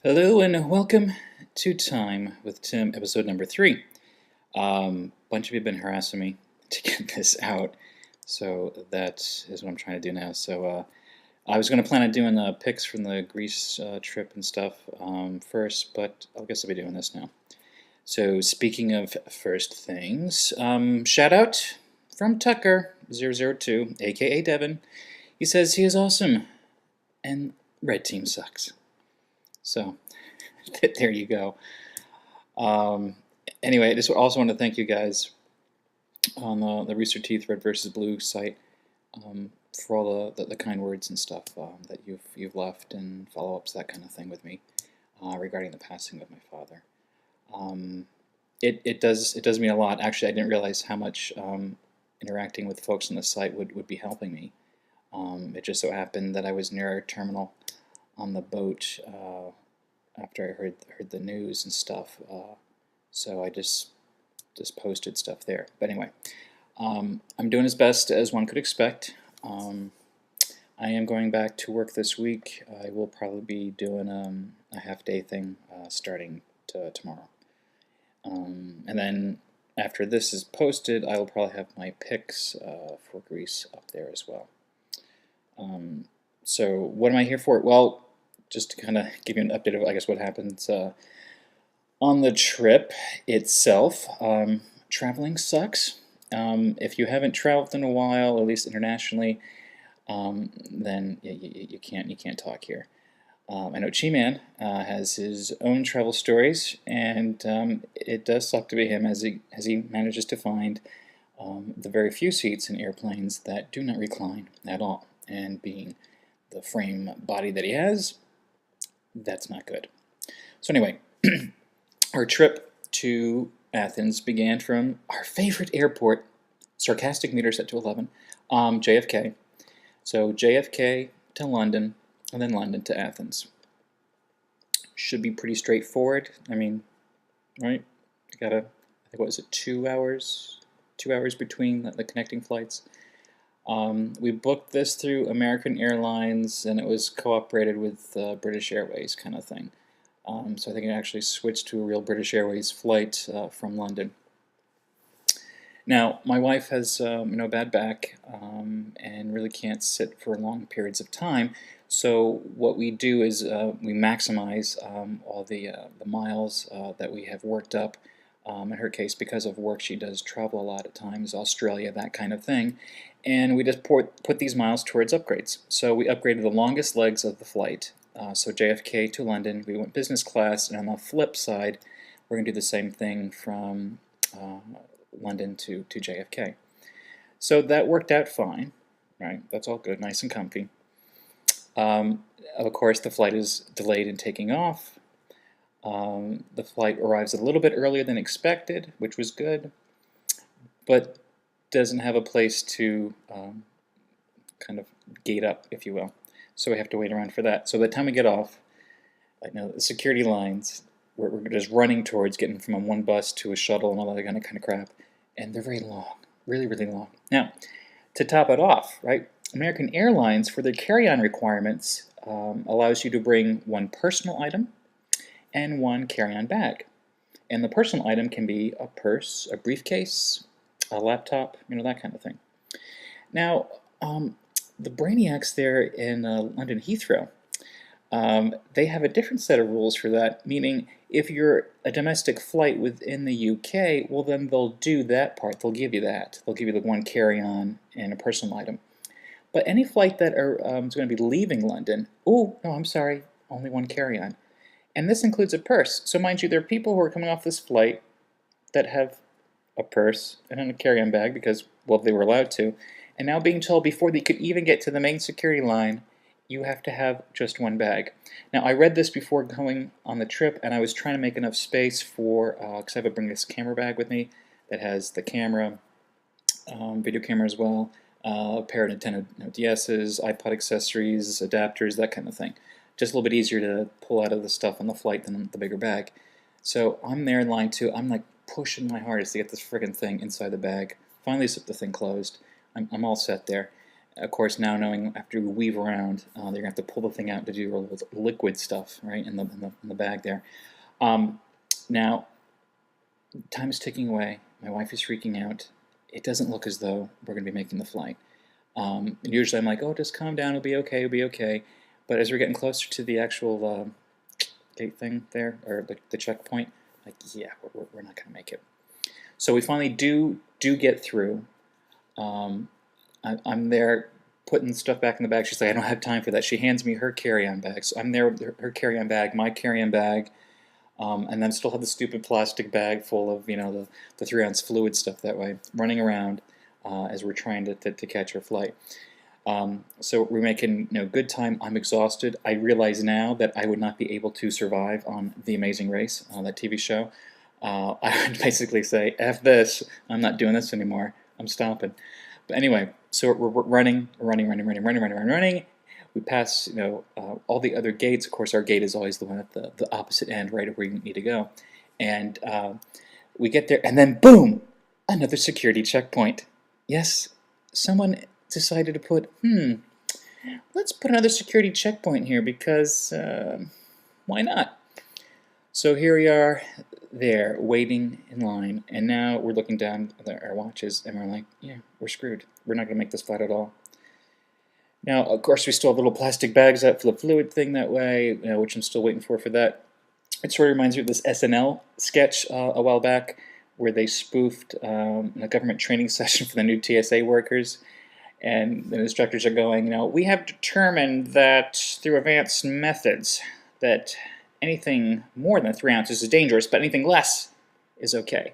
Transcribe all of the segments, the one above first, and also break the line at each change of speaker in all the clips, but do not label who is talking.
Hello and welcome to Time with Tim, episode number 3. Bunch of you have been harassing me to get this out, so that is what I'm trying to do now. So I was going to plan on doing pics from the Greece trip and stuff first, but I guess I'll be doing this now. So speaking of first things, shout out from Tucker002, aka Devin. He says he is awesome and red team sucks. So there you go. Anyway, I just also want to thank you guys on the Rooster Teeth Red versus Blue site for all the kind words and stuff that you've left and follow-ups, that kind of thing with me regarding the passing of my father. It does mean a lot. Actually, I didn't realize how much interacting with folks on the site would be helping me. It just so happened that I was near our terminal on the boat after I heard the news and stuff, so I just posted stuff there. But anyway, I'm doing as best as one could expect. I am going back to work this week. I will probably be doing a half-day thing starting tomorrow. And then after this is posted, I will probably have my pics for Greece up there as well. So what am I here for? Well, just to kind of give you an update of, I guess, what happens on the trip itself. Traveling sucks. If you haven't traveled in a while, at least internationally, then you can't talk here. I know Chi-Man has his own travel stories, and it does suck to be him as he manages to find the very few seats in airplanes that do not recline at all, and being the frame body that he has, that's not good. So anyway, our trip to Athens began from our favorite airport, sarcastic meter set to 11, JFK. So JFK to London, and then London to Athens. Should be pretty straightforward. I mean, right? You got I think, what was it, 2 hours? 2 hours between the connecting flights. We booked this through American Airlines, and it was cooperated with British Airways kind of thing. So I think I actually switched to a real British Airways flight from London. Now, my wife has bad back and really can't sit for long periods of time. So what we do is we maximize all the miles that we have worked up. In her case, because of work, she does travel a lot at times, Australia, that kind of thing. And we just put these miles towards upgrades. So we upgraded the longest legs of the flight. So JFK to London, we went business class, and on the flip side, we're going to do the same thing from London to JFK. So that worked out fine, right? That's all good, nice and comfy. Of course, the flight is delayed in taking off. The flight arrives a little bit earlier than expected, which was good, but doesn't have a place to kind of gate up, if you will. So we have to wait around for that. So by the time we get off, the security lines, we're just running towards getting from one bus to a shuttle and all that kind of crap, and they're very long, really, really long. Now, to top it off, right, American Airlines, for their carry-on requirements, allows you to bring one personal item and one carry-on bag. And the personal item can be a purse, a briefcase, a laptop, that kind of thing. Now, the brainiacs there in London Heathrow, they have a different set of rules for that, meaning if you're a domestic flight within the UK, well then they'll do that part, they'll give you that. They'll give you the one carry-on and a personal item. But any flight that is going to be leaving London, oh, no, I'm sorry, only one carry-on. And this includes a purse. So mind you, there are people who are coming off this flight that have a purse and a carry-on bag because, well, they were allowed to, and now being told before they could even get to the main security line, you have to have just one bag. Now, I read this before going on the trip, and I was trying to make enough space for, because I have to bring this camera bag with me that has the camera, video camera as well, a pair of Nintendo DS's, iPod accessories, adapters, that kind of thing. Just a little bit easier to pull out of the stuff on the flight than the bigger bag. So I'm there in line 2. I'm like pushing my hardest to get this friggin' thing inside the bag. Finally zip the thing closed. I'm all set there. of course, now knowing after we weave around, they're gonna have to pull the thing out to do all the liquid stuff, right, in the bag there. Now, time is ticking away. My wife is freaking out. It doesn't look as though we're gonna be making the flight. And usually I'm like, oh, just calm down, it'll be okay, it'll be okay. But as we're getting closer to the actual gate thing there, or the checkpoint, like, yeah, we're not gonna make it. So we finally do get through. I'm there putting stuff back in the bag. She's like, I don't have time for that. She hands me her carry-on bag. So I'm there with her carry-on bag, my carry-on bag, and then still have the stupid plastic bag full of, you know, the 3-ounce fluid stuff that way, running around as we're trying to catch our flight. So we're making, you know, good time. I'm exhausted. I realize now that I would not be able to survive on The Amazing Race, that TV show. I would basically say, F this, I'm not doing this anymore, I'm stopping. But anyway, so we're running. We pass, you know, all the other gates. Of course, our gate is always the one at the opposite end, right of where you need to go. And we get there, and then boom, another security checkpoint. Yes, someone decided to put, let's put another security checkpoint here because why not? So here we are there waiting in line, and now we're looking down at our watches and we're like, yeah, we're screwed. We're not going to make this flight at all. Now, of course, we still have little plastic bags out for the fluid thing that way, you know, which I'm still waiting for that. It sort of reminds me of this SNL sketch a while back where they spoofed a government training session for the new TSA workers. And the instructors are going, you know, we have determined that through advanced methods that anything more than 3 ounces is dangerous, but anything less is okay.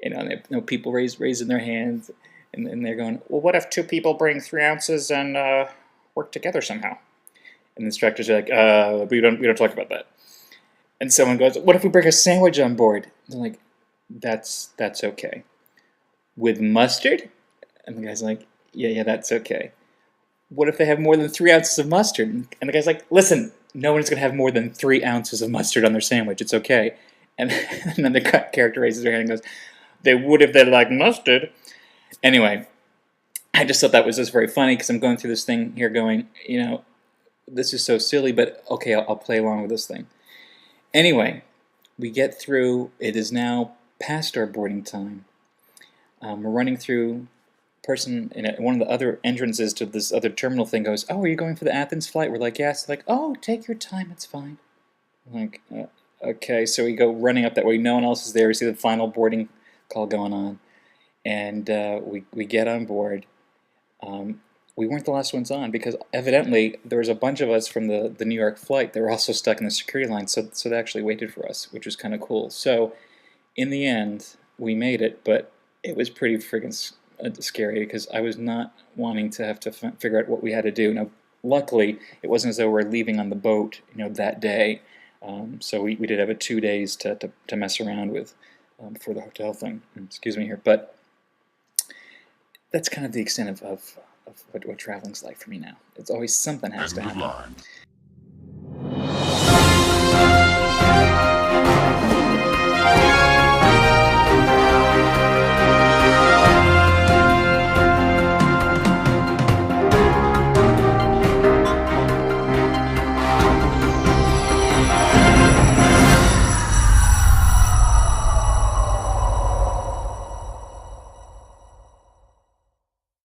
You know, people raising their hands, and they're going, well, what if 2 people bring 3 ounces and work together somehow? And the instructors are like, we don't talk about that. And someone goes, what if we bring a sandwich on board? And they're like, that's okay. With mustard? And the guy's like, yeah, that's okay. What if they have more than 3 ounces of mustard? And the guy's like, listen, no one's going to have more than 3 ounces of mustard on their sandwich. It's okay. And then the character raises their hand and goes, they would if they liked mustard. Anyway, I just thought that was just very funny because I'm going through this thing here going, you know, this is so silly, but okay, I'll play along with this thing. Anyway, we get through. It is now past our boarding time. We're running through. Person in one of the other entrances to this other terminal thing goes, oh, are you going for the Athens flight? We're like, yes. Like, oh, take your time, it's fine. I'm like, okay, so we go running up that way. No one else is there. We see the final boarding call going on, and we get on board. We weren't the last ones on because evidently there was a bunch of us from the New York flight that were also stuck in the security line, so they actually waited for us, which was kind of cool. So in the end, we made it, but it was pretty friggin' scary because I was not wanting to have to figure out what we had to do. Now, luckily, it wasn't as though we were leaving on the boat, you know, that day. So we did have 2 days to mess around with for the hotel thing. Excuse me here, but that's kind of the extent of what traveling's like for me now. It's always something has to happen.